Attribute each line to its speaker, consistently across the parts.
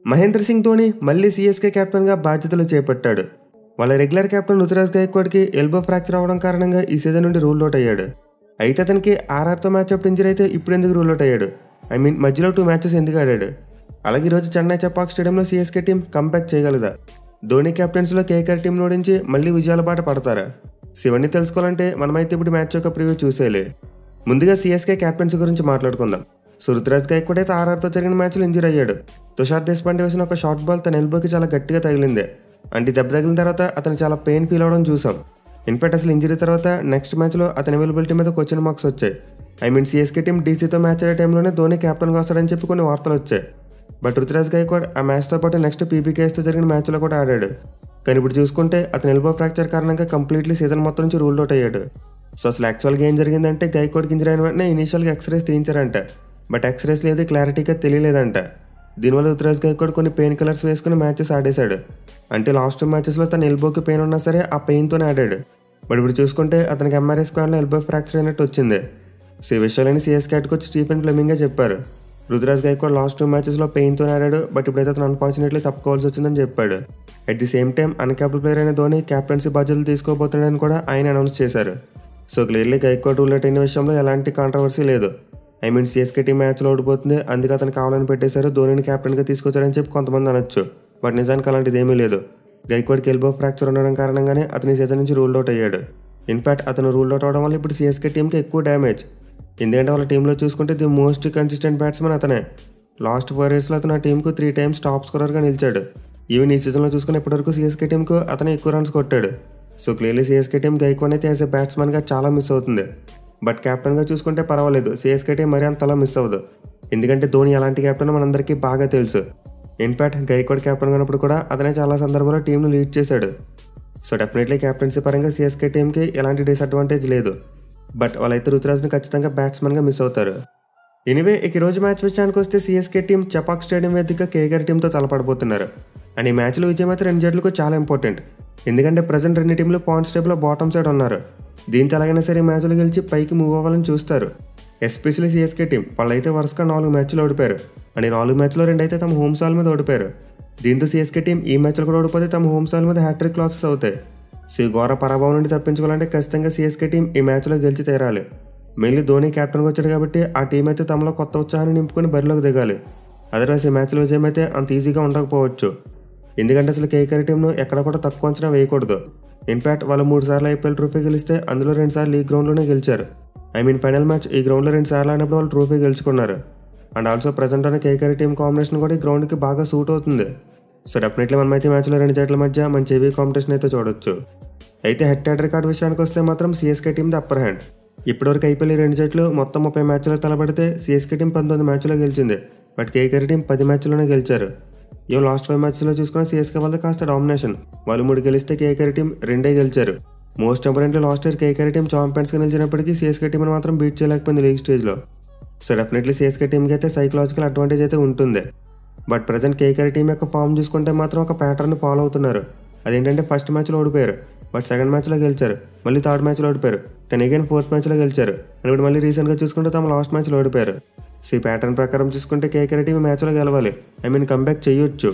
Speaker 1: మహేంద్ర సింగ్ ధోని మళ్ళీ సిఎస్కే కెప్టెన్గా బాధ్యతలు చేపట్టాడు. వాళ్ళ రెగ్యులర్ కెప్టెన్ రుతురాజ్ గైక్వాడ్కి ఎల్బో ఫ్రాక్చర్ అవడం కారణంగా ఈ సీజన్ నుండి రూల్ అవుట్ అయ్యాడు. అయితే అతనికి ఆర్ఆర్తో మ్యాచ్ అప్పుడు ఇంజరీ అయితే ఇప్పుడు ఎందుకు రూల్ అవుట్ అయ్యాడు, మధ్యలో 2 మ్యాచెస్ ఎందుకు ఆడాడు? అలాగే ఈరోజు చెన్నై చెపాక్ స్టేడియంలో సిఎస్కే టీం కంబ్యాక్ చేయగలదా? ధోని కెప్టెన్సీలో కేకేఆర్ టీం ఓడించి మళ్ళీ విజయాల బాట పడతారా? ఇవన్నీ తెలుసుకోవాలంటే మనమైతే ఇప్పుడు మ్యాచ్ యొక్క ప్రివ్యూ చూసేయాలి. ముందుగా సిఎస్కే కెప్టెన్సీ గురించి మాట్లాడుకుందాం. రుతురాజ్ గైక్వాడ్ అయితే ఆర్ఆర్తో జరిగిన మ్యాచ్లో ఇంజరీ అయ్యాడు. తుషార్ దేశపాండే వేసిన ఒక షార్ట్ బాల్ తన ఎల్బోకి చాలా గట్టిగా తగిలింది. అంటే దెబ్బ తగిలిన తర్వాత అతను చాలా పెయిన్ ఫీల్ అవడం చూసాం. ఇన్ఫాక్ట్ అసలు ఇంజరీ తర్వాత నెక్స్ట్ మ్యాచ్లో అతని అవైలబిలిటీ మీద క్వశ్చన్ మార్క్స్ వచ్చాయి. సిఎస్కే టీం డీసీతో మ్యాచ్ ఆడే టైంలోనే ధోని కెప్టెన్గా వస్తాడని చెప్పి కొన్ని వార్తలు వచ్చాయి. బట్ రుతురాజ్ గైక్వాడ్ ఆ మ్యాచ్తో పాటు నెక్స్ట్ పీబీకేఎస్తో జరిగిన మ్యాచ్లో కూడా ఆడాడు. కానీ ఇప్పుడు చూసుకుంటే అతని ఎల్బో ఫ్రాక్చర్ కారణంగా కంప్లీట్లీ సీజన్ మొత్తం నుంచి రూల్ అవుట్ అయ్యాడు. అసలు యాక్చువల్గా ఏం జరిగిందంటే గైక్వాడ్కి ఇంజరీ అయిన వెంటనే ఇనీషియల్గా ఎక్స్రేస్ తీయించారంట. బట్ ఎక్స్రేస్ లేదు క్లారిటీగా తెలియలేదంట. దీనివల్ల రుతురాజ్ గైక్వాడ్ కొన్ని పెయిన్ కిల్లర్స్ వేసుకుని మ్యాచెస్ ఆడేశాడు. అంటే లాస్ట్ 2 మ్యాచెస్లో తన ఎల్బోకి పెయిన్ ఉన్నా సరే ఆ పెయిన్తోనే ఆడాడు. బట్ ఇప్పుడు చూసుకుంటే అతనికి ఎంఆర్ఐ స్క్వాడ్లో ఎల్బో ఫ్రాక్చర్ అయినట్టు వచ్చింది. ఈ విషయాలని సిఎస్కే హెడ్ కోచ్ స్టీఫెన్ ఫ్లెమింగే చెప్పారు. రుతురాజ్ గైక్వాడ్ లాస్ట్ 2 మ్యాచెస్లో పెయిన్తోనే ఆడాడు. బట్ ఇప్పుడైతే అతను అన్ఫార్చునేట్లీ తప్పుకోవాల్సి వచ్చిందని చెప్పాడు. At the same time uncapped player అయిన ధోని కెప్టెన్సీ బాధ్యతలు తీసుకోబోతున్నాడని కూడా ఆయన అనౌన్స్ చేశారు. క్లియర్లీ గైక్వాడ్ రూల్ అవుట్ అయిన విషయంలో ఎలాంటి కాంట్రవర్సీ లేదు. సిఎస్కే టీం మ్యాచ్లో ఓడిపోతుంది, అందుకే అతను కావాలని పెట్టేశారు, ధోనిని కెప్టెన్గా తీసుకొచ్చారని చెప్పి కొంతమంది అనొచ్చు. బట్ నిజానికి అలాంటిది ఏమీ లేదు. గైక్వాడ్కి ఎల్బో ఫ్రాక్చర్ ఉండడం కారణంగానే అతని సీజన్ నుంచి రూల్ అవుట్ అయ్యాడు. ఇన్ఫాక్ట్ అతను రూల్ అవుట్ అవడం వల్ల ఇప్పుడు సిఎస్కే టీంకి ఎక్కువ డ్యామేజ్. ఎందుకంటే వాళ్ళ టీంలో చూసుకుంటే ది మోస్ట్ కన్సిస్టెంట్ బ్యాట్స్మెన్ అతనే. లాస్ట్ 4 ఇయర్స్లో అతను ఆ టీంకు 3 టైమ్స్ టాప్ స్కోరర్గా నిలిచాడు. ఈవెన్ ఈ సీజన్లో చూసుకుని ఇప్పటివరకు సిఎస్కే టీంకు అతను ఎక్కువ రన్స్ కొట్టాడు. క్లియర్లీ సిఎస్కే టీం గైక్వాడ్ అయితే యాజ్ ఎ బ్యాట్స్మెన్గా చాలా మిస్ అవుతుంది. బట్ కెప్టెన్గా చూసుకుంటే పర్వాలేదు, సిఎస్కే టీం మరీ అంతలా మిస్ అవ్వదు. ఎందుకంటే ధోని ఎలాంటి కెప్టెన్ మనందరికీ బాగా తెలుసు. ఇన్ఫాక్ట్ గైక్వాడ్ కెప్టెన్గా ఉన్నప్పుడు కూడా అతనే చాలా సందర్భాల్లో టీంను లీడ్ చేశాడు. డెఫినెట్లీ కెప్టెన్సీ పరంగా సిఎస్కే టీంకి ఎలాంటి డిసడ్వాంటేజ్ లేదు. బట్ వాళ్ళైతే రుతురాజ్ని ఖచ్చితంగా బ్యాట్స్మెన్గా మిస్ అవుతారు. ఎనీవే ఈ రోజు మ్యాచ్ విషయానికి వస్తే సిఎస్కే టీం చెపాక్ స్టేడియం వేదికగా కేకేఆర్ టీంతో తలపడబోతున్నారు. అండ్ ఈ మ్యాచ్లో విజయం అయితే 2 జట్లకు చాలా ఇంపార్టెంట్. ఎందుకంటే ప్రజెంట్ 2 టీంలు పాయింట్స్ టేబుల్లో బాటమ్ సైడ్ ఉన్నారు. దీంతో ఎలాగైనా సరే ఈ మ్యాచ్లు గెలిచి పైకి మూవ్ అవ్వాలని చూస్తారు. ఎస్పెషల్లీ సిఎస్కే టీం వాళ్ళైతే వరుసగా 4 మ్యాచ్లు ఓడిపోయారు. అండ్ 4 మ్యాచ్లో 2 అయితే తమ హోమ్ సాల్ మీద ఓడిపోయారు. దీంతో సిఎస్కే టీం ఈ మ్యాచ్లో కూడా ఓడిపోతే తమ హోమ్ సాల్ మీద హ్యాట్రిక్ లాసెస్ అవుతాయి. ఈ ఘోర పరాభవం నుండి తప్పించుకోవాలంటే ఖచ్చితంగా సిఎస్కే టీం ఈ మ్యాచ్లో గెలిచి తీరాలి. మెయిన్లీ ధోని కెప్టెన్గా వచ్చాడు కాబట్టి ఆ టీం అయితే తమలో కొత్త ఉత్సాహాన్ని నింపుకొని బరిలోకి దిగాలి. అదర్వైజ్ ఈ మ్యాచ్లో విజయం అయితే అంత ఈజీగా ఉండకపోవచ్చు. ఎందుకంటే అసలు కేకేఆర్ టీంను ఎక్కడ కూడా తక్కువ అంచనా వేయకూడదు. ఇన్ఫాక్ట్ వాళ్ళు 3 సార్లు ఐపీఎల్ ట్రోఫీ గెలిస్తే అందులో 2 సార్లు ఈ గ్రౌండ్లోనే గెలిచారు. ఫైనల్ మ్యాచ్ ఈ గ్రౌండ్లో 2 సార్లు ఆడినప్పుడు వాళ్ళు ట్రోఫీ గెలుచుకున్నారు. అండ్ ఆల్సో ప్రజెంట్ అనే కేకేఆర్ టీం కాంబినేషన్ కూడా ఈ గ్రౌండ్కి బాగా సూట్ అవుతుంది. డెఫినెట్లీ మనమైతే మ్యాచ్లో 2 జట్ల మధ్య మంచి హెవీ కాంపిటీషన్ అయితే చూడొచ్చు. అయితే హెడ్ టు హెడ్ రికార్డ్ విషయానికి వస్తే మాత్రం CSK team the upper hand. ఇప్పటివరకు ఐపీఎల్ 2 జట్లు మొత్తం 30 మ్యాచ్లో తలపడితే సిఎస్కే టీం 19 మ్యాచ్లో గెలిచింది. బట్ కేకేఆర్ టీం 10 మ్యాచ్లోనే గెలిచారు. లాస్ట్ 5 మ్యాచ్లో చూసుకున్న సిఎస్కే వాళ్ళది కాస్త డామినేషన్. వాళ్ళు 3 గెలిస్తే కేకేఆర్ టీం 2 గెలిచారు. Most importantly last year KKR team ఛాంపియన్స్గా నిలిచినప్పటికీ సిఎస్కే టీంని మాత్రం బీట్ చేయలేకపోయింది లీగ్ స్టేజ్లో. డెఫినెట్లీ సిఎస్కే టీంకి అయితే సైకలాజికల్ అడ్వాంటేజ్ అయితే ఉంటుంది. బట్ ప్రజెంట్ కేకేఆర్ టీం యొక్క ఫామ్ చూసుకుంటే మాత్రం ఒక ప్యాటర్న్ ఫాలో అవుతున్నారు. అదేంటంటే ఫస్ట్ మ్యాచ్లో ఓడిపోయారు, బట్ సెకండ్ మ్యాచ్లో గెలిచారు, మళ్ళీ థర్డ్ మ్యాచ్లో ఓడిపోయారు, కానీ అగైన్ 4th మ్యాచ్లో గెలిచారు. అండ్ ఇప్పుడు మళ్ళీ రీసెంట్గా చూసుకుంటే తమ లాస్ట్ మ్యాచ్లో ఓడిపోయారు. ఈ ప్యాటర్న్ ప్రకారం చూసుకుంటే కేకేఆర్ టీం మ్యాచ్లో గెలవాలి, కంబ్యాక్ చేయొచ్చు.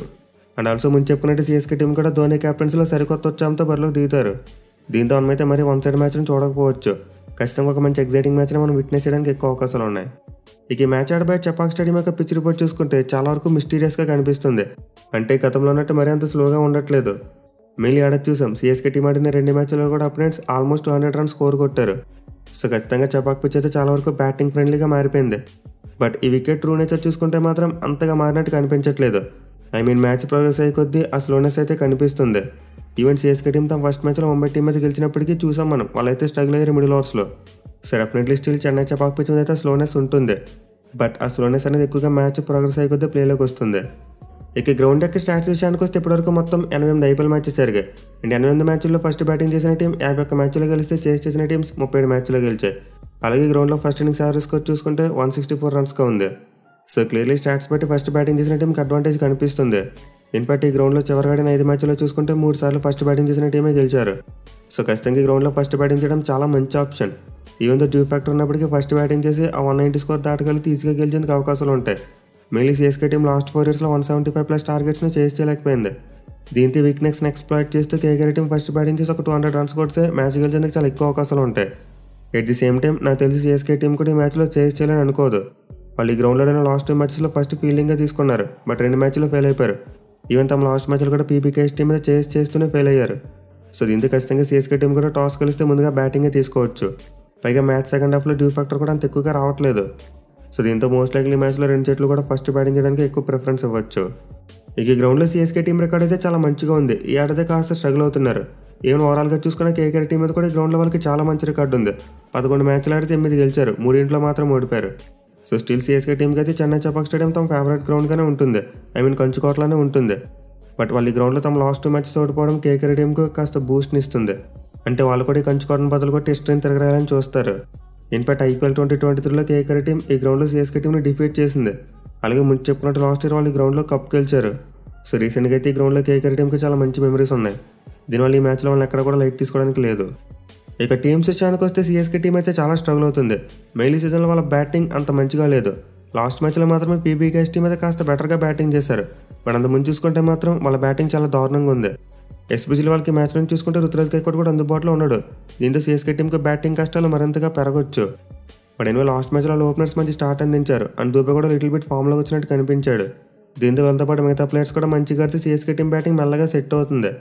Speaker 1: అండ్ ఆల్సో ముందు చెప్పుకున్నట్టు సిఎస్కే టీం కూడా ధోని క్యాప్టెన్సీలో సరికొత్త ఉత్సాహంతో బరిలోకి దిగుతారు. దీంతో మనమైతే మరీ 1 సైడ్ మ్యాచ్ని చూడకపోవచ్చు. ఖచ్చితంగా ఒక మంచి ఎగ్జైటింగ్ మ్యాచ్ని మనం విట్నెస్ చేయడానికి ఎక్కువ అవకాశాలు ఉన్నాయి. ఈ మ్యాచ్ ఆడబోయే చెపాక్ స్టేడియం యొక్క పిచ్ రిపోర్ట్ చూసుకుంటే చాలా వరకు మిస్టీరియస్గా కనిపిస్తుంది. అంటే గతంలో ఉన్నట్టు మరీ అంత స్లోగా ఉండట్లేదు. మెయిన్లీ ఆడ చూసాం సిఎస్కే టీం ఆడిన 2 మ్యాచ్లో కూడా అపోనెంట్స్ ఆల్మోస్ట్ 200 రన్స్ స్కోర్ కొట్టారు. ఖచ్చితంగా చెపాక్ పిచ్ అయితే చాలా వరకు బ్యాటింగ్ ఫ్రెండ్లీగా మారిపోయింది. బట్ ఈ వికెట్ ట్రూ నేచర్ చూసుకుంటే మాత్రం అంతగా మారినట్టు కనిపించట్లేదు. మ్యాచ్ ప్రోగ్రెస్ అయ్యే కొద్దీ ఆ స్లోనెస్ అయితే కనిపిస్తుంది. ఈవెన్ సిఎస్కే టీం తమ ఫస్ట్ మ్యాచ్లో ముంబై టీం మీద గెలిచినప్పటికీ చూసాం మనం, వాళ్ళైతే స్ట్రగుల్ అయ్యారు మిడిల్ ఓవర్స్లో. Definitely still Chennai Chepauk pitch మీద అయితే స్లోనెస్ ఉంటుంది. బట్ ఆ స్లోనెస్ అనేది ఎక్కువగా మ్యాచ్ ప్రోగ్రెస్ అయ్యే కొద్దీ ప్లేలోకి వస్తుంది. గ్రౌండ్ యొక్క స్టాట్స్ విషయానికి వస్తే ఇప్పటివరకు మొత్తం 88 ఐపీఎల్ మ్యాచెస్ జరిగాయి. అండ్ 88 మ్యాచ్ల్లో ఫస్ట్ బ్యాటింగ్ చేసిన టీం 51 మ్యాచ్లో గెలిస్తే చేస్ చేసిన టీమ్స్ 37 మ్యాచ్లో గెలిచాయి. అలాగే గ్రౌండ్లో ఫస్ట్ ఇన్నింగ్స్ యావరేజ్ స్కోర్ చూసుకుంటే 164 రన్స్గా ఉంది. క్లియర్లీ స్టాట్స్ బట్టి ఫస్ట్ బ్యాటింగ్ చేసిన టీంకి అడ్వాంటేజ్ కనిపిస్తుంది. ఇన్ఫాక్ట్ ఈ గ్రౌండ్లో చివరి ఆడిన 5 మ్యాచ్లో చూసుకుంటే 3 సార్లు ఫస్ట్ బ్యాటింగ్ చేసిన టీమే గెలిచారు. ఖచ్చితంగా ఈ గ్రౌండ్లో ఫస్ట్ బ్యాటింగ్ చేయడం చాలా మంచి option. Even though dew factor ఉన్నప్పటికీ ఫస్ట్ బ్యాటింగ్ చేసి ఆ 190 స్కోర్ దాటగలిగితే ఈజీగా గెలిచేందుకు అవకాశాలు ఉంటాయి. మెయిన్లీ సిఎస్కే టీం లాస్ట్ 4 ఇయర్స్లో 175+ టార్గెట్స్ని చేసి చేయలేకపోయింది. దీంతో వీక్నెస్ని ఎక్స్ప్లాయిట్ చేస్తూ కేకేఆర్ టీం ఫస్ట్ బ్యాటింగ్ చేసి ఒక 200 రన్స్ కొడితే మ్యాచ్ గెలిచేందుకు చాలా ఎక్కువ అవకాశాలు ఉంటాయి. ఎట్ ది సేమ్ టైం నాకు తెలిసి సిఎస్కే టీం కూడా ఈ మ్యాచ్లో చేసి చేయాలని అనుకోదు. వాళ్ళు ఈ గ్రౌండ్లోనే లాస్ట్ 2 మ్యాచెస్లో ఫస్ట్ ఫీల్డింగ్గా తీసుకున్నారు, బట్ 2 మ్యాచ్లో ఫెయిల్ అయిపోయారు. ఈవెన్ తమ లాస్ట్ మ్యాచ్లో కూడా పీపీకేఎస్ టీం మీద చేస్తూనే ఫెయిల్ అయ్యారు. సో దీంతో ఖచ్చితంగా సిఎస్కే టీం కూడా టాస్ కలిస్తే ముందుగా బ్యాటింగే తీసుకోవచ్చు. పైగా మ్యాచ్ సెకండ్ హాఫ్లో డ్యూ ఫ్యాక్టర్ కూడా అంత ఎక్కువగా రావట్లేదు. సో దీంతో మోస్ట్ లైక్లీ మ్యాచ్లో 2 జట్లు కూడా ఫస్ట్ బ్యాటింగ్ చేయడానికి ఎక్కువ ప్రిఫరెన్స్ ఇవ్వచ్చు. ఇక ఈ గ్రౌండ్లో సిఎస్కే టీం రికార్డ్ అయితే చాలా మంచిగా ఉంది. ఈ ఆటదే కాస్త స్ట్రగుల్ అవుతున్నారు. ఈవెన్ ఓవరాల్గా చూసుకున్న కేకేఆర్ టీం మీద కూడా ఈ గ్రౌండ్లో వాళ్ళకి చాలా మంచి రికార్డు ఉంది. 11 మ్యాచ్లు ఆడితే 8 గెలిచారు, 3 మాత్రం ఓడిపోయారు. సో స్టిల్ సిఎస్కే టీంకి అయితే చెన్నై చెపాక్ స్టేడియం తమ ఫేవరెట్ గ్రౌండ్గానే ఉంటుంది. కంచుకోటలోనే ఉంటుంది. బట్ వాళ్ళు ఈ గ్రౌండ్లో తమ లాస్ట్ 2 మ్యాచెస్ ఓడిపోవడం కేకేఆర్ టీంకు కాస్త బూస్ట్ని ఇస్తుంది. అంటే వాళ్ళు కూడా ఈ కంచుకోటను బదులు కొట్టి టెస్ట్ని తిరగరాలని చూస్తారు. ఇన్ఫాక్ట్ IPL 2023లో కేకేఆర్ టీం ఈ గ్రౌండ్లో సిఎస్కే టీంని డిఫీట్ చేసింది. అలాగే ముందు చెప్పుకున్నట్టు లాస్ట్ ఇయర్ వాళ్ళు ఈ గ్రౌండ్లో కప్ గెలిచారు. సో రీసెంట్గా అయితే ఈ గ్రౌండ్లో కేకేఆర్ టీంకి చాలా మంచి మెమరీస్ ఉన్నాయి. దీనివల్ల ఈ మ్యాచ్లో వాళ్ళని ఎక్కడ కూడా లైట్ తీసుకోవడానికి లేదు. ఇక టీమ్స్ విషయానికి వస్తే సిఎస్కే టీం అయితే చాలా స్ట్రగుల్ అవుతుంది. మెయిన్లీ సీజన్లో వాళ్ళ బ్యాటింగ్ అంత మంచిగా లేదు. లాస్ట్ మ్యాచ్లో మాత్రమే పీపీకేఎస్ టీం అయితే కాస్త బెటర్గా బ్యాటింగ్ చేశారు. బట్ అంత ముందు చూసుకుంటే మాత్రం వాళ్ళ బ్యాటింగ్ చాలా దారుణంగా ఉంది. ఎస్పెషల్లీ వాళ్ళకి మ్యాచ్ నుంచి చూసుకుంటే రుతురాజ్ గైక్వాడ్ కూడా అందుబాటులో ఉన్నాడు. దీంతో సిఎస్కే టీంకి బ్యాటింగ్ కష్టాలు మరింతగా పెరగొచ్చు. బట్ ఎనివే లాస్ట్ మ్యాచ్లో ఓపెనర్స్ మంచి స్టార్ట్ అందించారు అండ్ దూబే కూడా లిటిల్ బిట్ ఫామ్లో వచ్చినట్టు కనిపించాడు. దీంతో వాళ్ళతో పాటు మిగతా ప్లేయర్స్ కూడా మంచిగా ఆడితే సిఎస్కే టీం బ్యాటింగ్ మెల్లగా సెట్ అవుతుంది.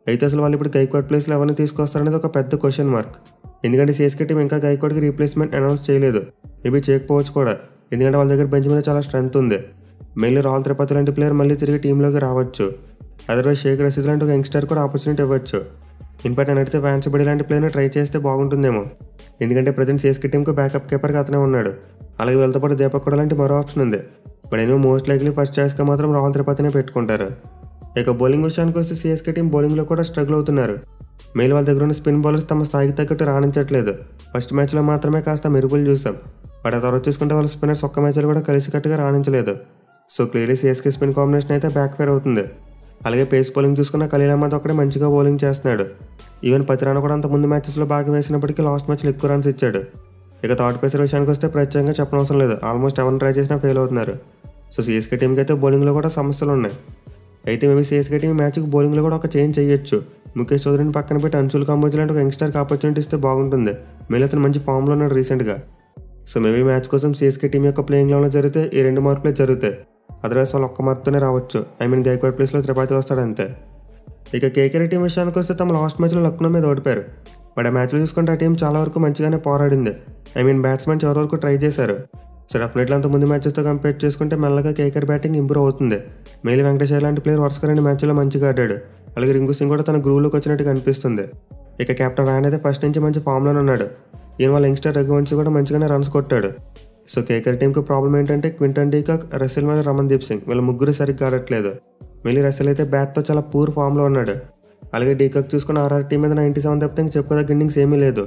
Speaker 1: అయితే అసలు వాళ్ళు ఇప్పుడు గైక్వాడ్ ప్లేస్లో ఎవరిని తీసుకొస్తారనేది ఒక పెద్ద క్వశ్చన్ మార్క్. ఎందుకంటే సిఎస్కే టీం ఇంకా గైక్వాడ్కి రీప్లేస్మెంట్ అనౌన్స్ చేయలేదు. మేబీ చేయకపోవచ్చు కూడా, ఎందుకంటే వాళ్ళ దగ్గర బెంచ్ మీద చాలా స్ట్రెంత్ ఉంది. మెయిన్లీ రాహుల్ త్రిపాఠి లాంటి ప్లేయర్ మళ్ళీ తిరిగి టీంలోకి రావచ్చు. అదర్వైజ్ షేక్ రషీద్ లాంటి ఒక యంగ్స్టర్ కూడా ఆపర్చునిటీ ఇవ్వచ్చు. ఇన్ఫాక్ట్ అని అడిగితే వ్యాన్స్ బడి లాంటి ప్లేయర్ని ట్రై చేస్తే బాగుంటుందేమో. ఎందుకంటే ప్రజెంట్ సిఎస్కే టీంకు బ్యాకప్ కీపర్గా అతనే ఉన్నాడు. అలాగే వీళ్ళతో పాటు దీపక్ కూడా లాంటి మరో ఆప్షన్ ఉంది. బట్ ఏమో మోస్ట్ లైక్లీ ఫస్ట్ చాయిస్గా మాత్రం రాహుల్ త్రిపాఠినే పెట్టుకుంటారు. ఇక బౌలింగ్ విషయానికి వస్తే సిఎస్కే టీం బౌలింగ్లో కూడా స్ట్రగుల్ అవుతున్నారు. మెయిన్ వాళ్ళ దగ్గర ఉన్న స్పిన్ బౌలర్స్ తమ స్థాయికి తగ్గట్టు రాణించట్లేదు. ఫస్ట్ మ్యాచ్లో మాత్రమే కాస్త మెరుగులు చూసాం. బట్ ఆ తర్వాత చూసుకుంటే వాళ్ళ స్పిన్నర్స్ ఒక్క మ్యాచ్లో కూడా కలిసికట్టుగా రాణించలేదు. So clearly CSK spin combination అయితే బ్యాక్ ఫైర్ అవుతుంది. అలాగే పేస్ బౌలింగ్ చూసుకున్న ఖలీల్ అహ్మద్ ఒక్కడే మంచిగా బౌలింగ్ చేస్తున్నాడు. ఈవెన్ పతిరానా కూడా అంత ముందు మ్యాచెస్లో బాగా వేసినప్పటికీ లాస్ట్ మ్యాచ్లో ఎక్కువ రన్స్ ఇచ్చాడు. ఇక థర్డ్ పేసర్ విషయానికి వస్తే ప్రత్యేకంగా చెప్పనవసరం లేదు. ఆల్మోస్ట్ ఎవరిని ట్రై చేసినా ఫెయిల్ అవుతున్నారు. సో సిఎస్కే టీంకి అయితే బౌలింగ్లో కూడా సమస్యలు ఉన్నాయి. అయితే మేబీ సిఎస్కే టీం మ్యాచ్కి బౌలింగ్లో కూడా ఒక చేంజ్ చేయొచ్చు. ముఖేష్ చౌదరిని పక్కన పెట్టి అన్సుల్ కాంబోజ్ లాంటి ఒక యంగ్స్టర్కి ఆపర్చునిటీ ఇస్తే బాగుంటుంది. మళ్ళీ అతను మంచి ఫామ్లో ఉన్నాడు రీసెంట్గా. సో మేబీ మ్యాచ్ కోసం సిఎస్కే టీం యొక్క ప్లేయింగ్ లెవెల్లో జరిగితే ఈ 2 మార్పులే జరుగుతాయి. అదర్వైజ్ వాళ్ళు ఒక్క మార్పుతోనే రావచ్చు. గైక్వాడ్ ప్లేస్లో త్రిపాఠి వస్తాడు అంతే. ఇక కేకేఆర్ టీం విషయానికి వస్తే తమ లాస్ట్ మ్యాచ్లో లక్నో మీద ఓడిపోయారు. బట్ ఆ మ్యాచ్లో చూసుకుంటే ఆ టీం చాలా వరకు మంచిగానే పోరాడింది. బ్యాట్స్మెన్ చివరి వరకు ట్రై చేశారు. సో డెఫినెట్లీ అంత ముందు మ్యాచెస్తో కంపేర్ చేసుకుంటే మెల్లగా కేకేఆర్ బ్యాటింగ్ ఇంప్రూవ్ అవుతుంది. మెయిల్ వెంకటేష్ లాంటి ప్లేయర్ వరుసగా 2 మ్యాచ్లో మంచిగా ఆడాడు. అలాగే రింకు సింగ్ కూడా తన గ్రూవ్లోకి వచ్చినట్టు కనిపిస్తుంది. ఇక కెప్టెన్ రాయన్ అయితే ఫస్ట్ నుంచి మంచి ఫామ్లోనే ఉన్నాడు. ఈయన వాళ్ళ యంగ్స్టర్ రఘువంశీ కూడా మంచిగానే రన్స్ కొట్టాడు. సో కేకేఆర్ టీంకి ప్రాబ్లం ఏంటంటే క్వింటన్ డీకాక్, రసెల్ మరియు రమన్దీప్ సింగ్ వీళ్ళ ముగ్గురు సరిగ్గా ఆడట్లేదు. మళ్ళీ రసెల్ అయితే బ్యాట్తో చాలా పూర్ ఫామ్లో ఉన్నాడు. అలాగే డీకాక్ చూసుకున్న ఆర్ఆర్ టీం మీద 97 తప్పితే ఇంక చెప్పుకోదగ్గ ఇన్నింగ్స్ ఏమీ లేదు.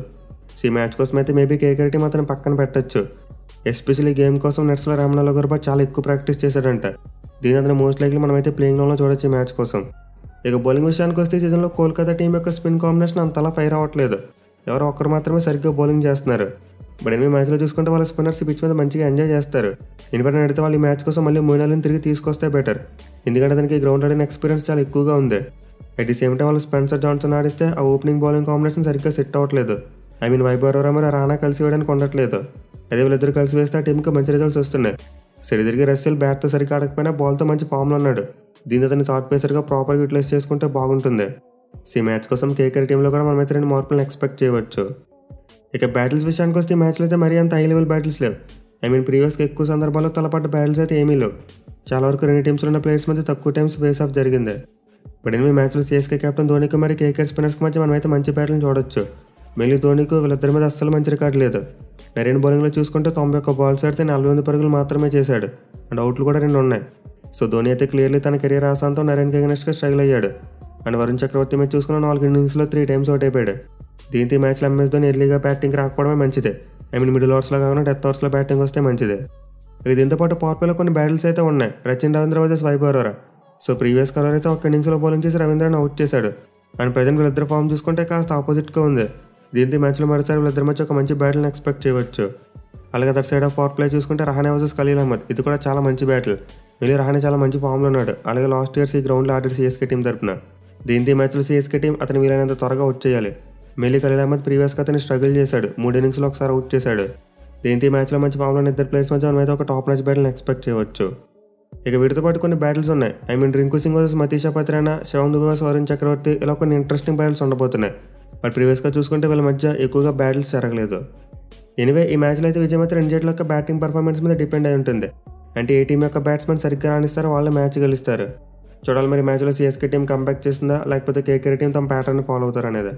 Speaker 1: సో ఈ మ్యాచ్ కోసం అయితే మేబీ కేకేఆర్ టీం అతను పక్కన పెట్టచ్చు. ఎస్పెషల్లీ గేమ్ కోసం నెట్స్లో రామనాలో గర్భ చాలా ఎక్కువ ప్రాక్టీస్ చేశాడంట. దీని అతను మోస్ట్ లైక్లీ మనమైతే ప్లేయింగ్ లోన్లో చూడొచ్చు ఈ మ్యాచ్ కోసం. ఇక బౌలింగ్ విషయానికి వస్తే ఈ సీజన్లో కోల్కతా టీం యొక్క స్పిన్ కాంబినేషన్ అంతలా ఫైర్ అవ్వట్లేదు. ఎవరో ఒక్కరు మాత్రమే సరిగ్గా బౌలింగ్ చేస్తున్నారు. బట్ 8 మ్యాచ్లో చూసుకుంటే వాళ్ళ స్పిన్నర్స్ పిచ్ మీద మంచిగా ఎంజాయ్ చేస్తారు. ఇన్ఫాక్ట్ అడిగితే వాళ్ళు ఈ మ్యాచ్ కోసం మళ్ళీ మోయినాలిని తిరిగి తీసుకొస్తే బెటర్. ఎందుకంటే అతనికి గ్రౌండ్ ఆడిన ఎక్స్పీరియన్స్ చాలా ఎక్కువగా ఉంది. అట్ ది సేమ్ టైం వాళ్ళు స్పెన్సర్ జాన్సన్ ఆడిస్తే ఆ ఓపెనింగ్ బౌలింగ్ కాంబినేషన్ సరిగ్గా సెట్ అవ్వట్లేదు. వైభవ్ అరోరా మరి రాణా కలిసి వేయడానికి ఉండట్లేదు. అదే వీళ్ళిద్దరు కలిసి వేస్తే ఆ టీంకి మంచి రిజల్ట్స్ వస్తున్నాయి. సరిదిరిగి రస్సెల్ బ్యాట్తో సరిగ్గా ఆడకపోయినా బాల్తో మంచి ఫామ్లో ఉన్నాడు. దీంతో అతన్ని థర్డ్ పేసర్గా ప్రాపర్గా యూటిలైజ్ చేసుకుంటే బాగుంటుంది. ఈ మ్యాచ్ కోసం కేకేఆర్ టీంలో కూడా మనమైతే 2 మార్పులను ఎక్స్పెక్ట్ చేయవచ్చు. ఇక బ్యాటిల్స్ విషయానికి వస్తే ఈ మ్యాచ్లో అయితే మరీ అంత హై లెవెల్ బ్యాటిల్స్ లేవు. ప్రీవియస్గా ఎక్కువ సందర్భాల్లో తలపడ్డ బ్యాటిల్స్ అయితే ఏమీ లేవు. చాలా వరకు 2 టీమ్స్లో ఉన్న ప్లేయర్స్ మధ్య తక్కువ టైమ్స్ ఫేస్ ఆఫ్ జరిగింది. బట్ ఈ మ్యాచ్లో సిఎస్కే కెప్టెన్ ధోనికి మరి కేకేఆర్ స్పిన్నర్స్కి మధ్య మనమైతే మంచి బ్యాటిల్ని చూడొచ్చు. మళ్ళీ ధోనికి వీళ్ళిద్దరి మీద అస్సలు మంచి రికార్డు లేదు. నరేన్ బౌలింగ్లో చూసుకుంటే 91 బాల్స్ ఆడితే 48 పరుగులు మాత్రమే చేశాడు అండ్ అవుట్లు కూడా 2 ఉన్నాయి. సో ధోని అయితే క్లియర్లీ తన కెరీర్ ఆశాంతం నరేన్కి అగెనెస్ట్గా స్ట్రగుల్ అయ్యాడు. అండ్ వరుణ్ చక్రవర్తి మీద చూసుకున్న 4 ఇన్నింగ్స్లో 3 టైమ్స్ అవుట్ అయిపోయాడు. దీంతో ఈ మ్యాచ్లో ఎంఎస్ ధోని ఎర్లీగా బ్యాటింగ్ రాకపోవడమే మంచిదే. మిడిల్ ఓవర్స్లో కాకుండా డెత్ ఓవర్స్లో బ్యాటింగ్ వస్తే మంచిదే. ఇక దీంతో పాటు పవర్ ప్లేలో కొన్ని బ్యాటిల్స్ అయితే ఉన్నాయి. Rachin Ravindra versus Vaibhav Arora. So previous colour అయితే 1 ఇన్నింగ్స్లో బౌలింగ్ చేసి రవీంద్రని అవుట్ చేశాడు. అండ్ ప్రజెంట్ వీళ్ళిద్దరు ఫామ్ చూసుకుంటే కాస్త ఆపోజిట్గా ఉంది. దీంతో ఈ మ్యాచ్లో మరోసారి వీళ్ళిద్దరి మధ్య ఒక మంచి బ్యాటిల్ని ఎక్స్పెక్ట్ చేయవచ్చు. అలాగే other side of power play చూసుకుంటే రహానే వర్సెస్ ఖలీల్ అహ్మద్. ఇది కూడా చాలా మంచి బ్యాటిల్. మళ్ళీ రహానే చాలా మంచి ఫామ్లో ఉన్నాడు. అలాగే లాస్ట్ ఇయర్స్ ఈ గ్రౌండ్లో ఆడాడు సిఎస్కే టీం తరపున. దీంతో ఈ మ్యాచ్లో సిఎస్కే టీం అతను వీలైనంత త్వరగా అవుట్ చేయాలి. మళ్ళీ ఖలీల్ అహ్మద్ ప్రీవియస్గా అతన్ని స్ట్రగుల్ చేశాడు. 3 ఇన్నింగ్స్లో ఒకసారి అవుట్ చేశాడు. దీంతో ఈ మ్యాచ్లో మంచి ఫామ్లో ఉన్న ఇద్దరు ప్లేయర్స్ మధ్య మనమైతే ఒక టాప్ మ్యాచ్ బ్యాటిల్ని ఎక్స్పెక్ట్ చేయవచ్చు. ఇక వీటితో పాటు కొన్ని బ్యాటిల్స్ ఉన్నాయి. రింకు సింగ్ వర్సెస్ మతీషా పత్రానా, శివం దుబే వర్సెస్ వరుణ్ చక్రవర్తి, ఇలా కొన్ని ఇంట్రెస్టింగ్ బ్యాటిల్స్ ఉండబోతున్నాయి. బట్ ప్రీవియస్గా చూసుకుంటే వీళ్ళ మధ్య ఎక్కువగా బ్యాటిల్స్ జరగలేదు. ఎనివే ఈ మ్యాచ్లో అయితే విజయం అయితే 2 జట్ల యొక్క బ్యాటింగ్ పర్ఫార్మెన్స్ మీద డిపెండ్ అయి ఉంటుంది. అంటే ఏ టీం యొక్క బ్యాట్స్మెన్ సరిగ్గా రాణిస్తారో వాళ్ళే మ్యాచ్ గెలుస్తారు. చూడాలి మరి మ్యాచ్లో సిఎస్కే టీం కంబ్యాక్ చేస్తుందా లేకపోతే కేకేఆర్ టీం తమ ప్యాటర్న్ ఫాలో అవుతారనేది.